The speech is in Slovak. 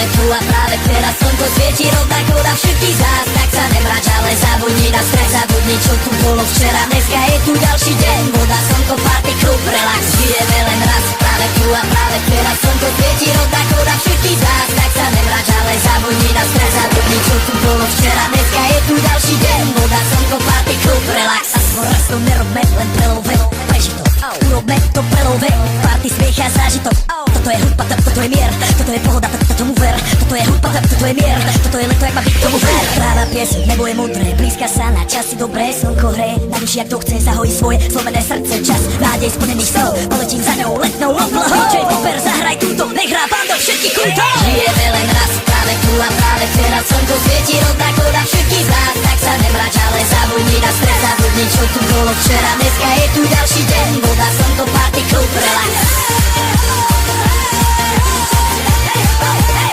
práve tu a práve teraz slnko svieti rovnako na všetkých z nás. Tak sa nemrač, ale zabudni na stres, zabudni čo tu bolo včera. Dneska je tu ďalší deň, voda, slnko, party, klub, relax. Žijeme len raz, práve tu a práve teraz slnko svieti rovnako na všetkých z nás. Tak sa nemrač, ale zabudni na stres, zabudni čo tu bolo včera. Dneska je tu ďalší deň, voda, slnko, party, klub, relax. A svoj raz to nerobme, len prelovek, prežitok. Urobme to prelovek, party, smiech a zážitok. Toto je hudba, toto je mier, toto je pohoda, tomu ver. Toto je hudba, toto je mier, toto je leto, jak má byť, tomu ver. Práva pieseň, nebo je modré, blízka sa na časy dobré. Slnko hreje na duši, jak to chce, zahojí svoje zlomené srdce. Čas nádej splnených snov, poletím za ňou letnou oblohou. J-Popper, zahraj túto, nech hrá bando všetkých kultov. Žijeme len raz, práve tu a práve teraz slnko svieti rovnako na všetkých z nás. Tak sa nemrač, ale zabudni na stres, zabudni čo tu bolo včera. Dneska je tu ďalší deň, voda, slnko, party, klub, relax.